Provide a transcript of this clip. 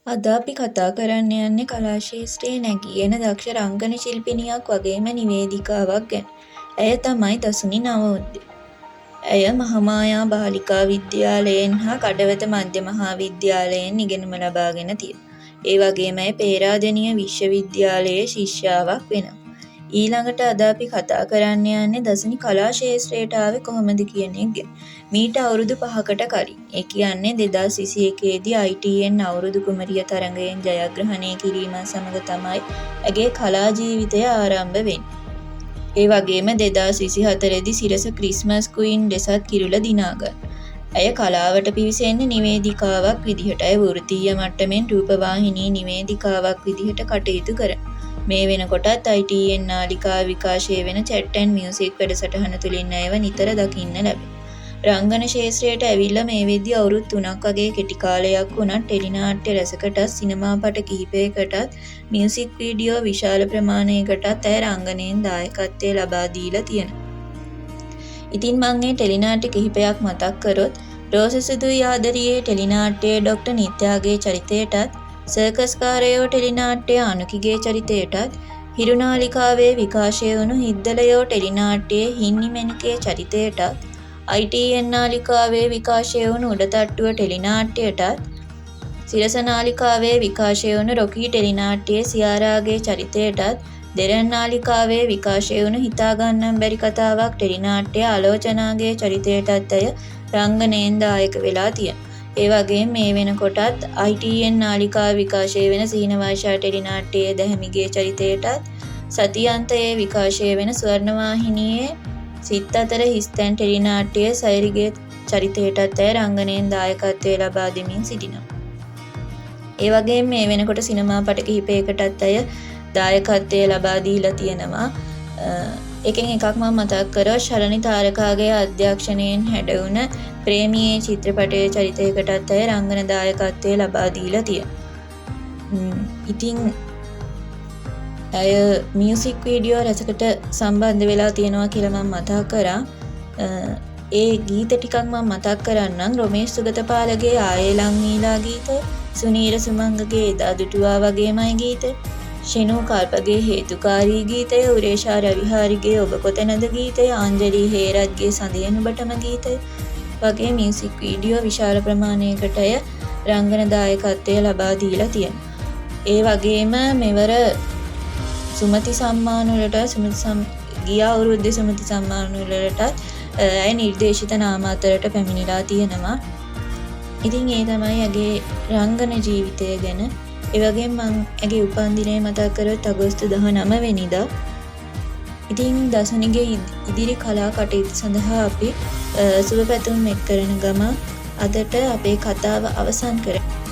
අද අපි කතා කරන්න යන්නේ කලා ශාස්ත්‍රයේ නැගී එන දක්ෂ රංගන ශිල්පිනියක් වගේම නිවේදිකාවක් ගැන. ඇය තමයි දසුනි නවෝද්‍ය. ඇය මහාමායා බාලිකා විද්‍යාලයෙන් හා කඩවත මධ්‍ය මහාවිද්‍යාලයෙන් ඉගෙනුම ලබාගෙන තියෙනවා. ඒ වගේම ඇය පේරාදෙණිය විශ්වවිද්‍යාලයේ ශිෂ්‍යාවක් වෙනවා. ඊළඟට අද අපි කතා කරන්න යන්නේ දසුනි කලා ශාස්ත්‍රයට ආවේ කොහොමද කියන එක ගැන. මීට අවුරුදු 5කට කලින්. ඒ කියන්නේ 2021 දී ITN අවුරුදු කුමරිය තරඟයෙන් ජයග්‍රහණය කිරීම සමග තමයි ඇගේ කලා ජීවිතය ආරම්භ වෙන්නේ. ඒ වගේම 2024 දී සිරස ක්‍රිස්මස් ක්වීන් ලෙසත් කිරුළ දිනාගන්න. ඇය කලාවට පිවිසෙන්නේ නිවේදිකාවක් විදිහට. ඇය වෘත්තීය මට්ටමින් රූපවාහිනී නිවේදිකාවක් විදිහට කටයුතු කරනවා. මේ වෙනකොටත් ITN නාලිකා විකාශය වෙන chat and music වැඩසටහන තුලින් ඇයව නිතර දකින්න ලැබේ. රංගන ශාස්ත්‍රයට ඇවිල්ලා මේ වෙද්දී අවුරුදු 3ක් වගේ කෙටි කාලයක් වුණත් ටෙලිනාට්‍ය රසකටත් සිනමාපට කිහිපයකටත් මියුසික් වීඩියෝ විශාල ප්‍රමාණයකටත් ඇය රංගනයෙන් දායකත්වය ලබා දීලා තියෙනවා. ඉතින් මම මේ ටෙලිනාට්‍ය කිහිපයක් මතක් කරොත් රෝස සුදුයි ආදරියේ ටෙලිනාට්‍යයේ ඩොක්ටර් නිත්‍යාගේ චරිතයටත් සර්කස් කාරයෝ ටෙලිනාට්‍යයේ අනුකිගේ චරිතයටත් හිරුනාලිකාවේ විකාශය වුණු හිද්දලයෝ ටෙලිනාට්‍යයේ හින්නිමැණිකේ චරිතයටත් ITN නාලිකාවේ විකාශය වුණු උඩතට්ටුව ටෙලිනාට්‍යයටත් සිරස නාලිකාවේ විකාශය වුණු රොකී ටෙලිනාට්‍යයේ සියාරාගේ චරිතයටත් දෙරණ නාලිකාවේ විකාශය වුණු හිතා ගන්න බැරි කතාවක් ටෙලිනාට්‍යයේ ආලෝචනාගේ චරිතයටත් ඇය රංගනයෙන් දායක වෙලා තියෙනවා. ඒ වගේම මේ වෙනකොටත් ITN නාලිකාවේ විකාශය වෙන සීනවාෂා ටෙලිනාට්‍යයේ දැහැමිගේ චරිතයටත් සතියන්තයේ විකාශය වෙන ස්වර්ණවාහිනියේ සිත් අතර හිස්තැන් ටෙලිනාට්‍යයේ සයරිගේ චරිතයටත් ඇය රංගනයෙන් දායකත්වය ලබා දෙමින් සිටිනවා. ඒ වගේම මේ වෙනකොට සිනමාපට කිහිපයකටත් ඇය දායකත්වය ලබා දීලා තියෙනවා. එකෙන් එකක් මම මතක් කරා ශරණි තාරකාගේ අධ්‍යක්ෂණයෙන් හැඩවුණ ප්‍රේමියේ චිත්‍රපටයේ චරිතයකටත් ඇය රංගන දායකත්වය ලබා දීලා තියෙනවා. ඉතින් ඇය මියුසික් වීඩියෝ රසකට සම්බන්ධ වෙලා තියෙනවා කියලා මම මතක් කරා. ඒ ගීත ටිකක් මම මතක් කරන්නම්. රොමේෂ් සුගතපාලගේ ආයේ ලං නීලා ගීතය, සුනීර සුමංගගේ එදා දුටුවා වගේමයි ගීතය, ෂෙනු කල්පගේ හේතුකාරී ගීතය, උරේෂා රවිහාරිගේ ඔබ කොතැනද ගීතය, අංජලි හේරත්ගේ සඳයන් ඔබටම ගීතය වගේ මියුසික් වීඩියෝ විශාල ප්‍රමාණයකට ඇය රංගන දායකත්වය ලබා දීලා තියෙනවා. ඒ වගේම මෙවර සුමති සම්මාන වලට ගිය අවුරුද්දේ සුමති සම්මාන වලට ඇය නිර්දේශිත නාම අතරට පැමිණිලා තියෙනවා. ඉතින් ඒ තමයි ඇගේ රංගන ජීවිතය ගැන. ඒ වගේම මම ඇගේ උපන්දිනය මතක් කරොත් අගෝස්තු 19 වෙනිදා. ඉතින් දසුනිගේ ඉදිරි කලා කටයුතු සඳහා අපි සුබ පැතුම් එක් කරන ගම අදට අපේ කතාව අවසන් කරමු.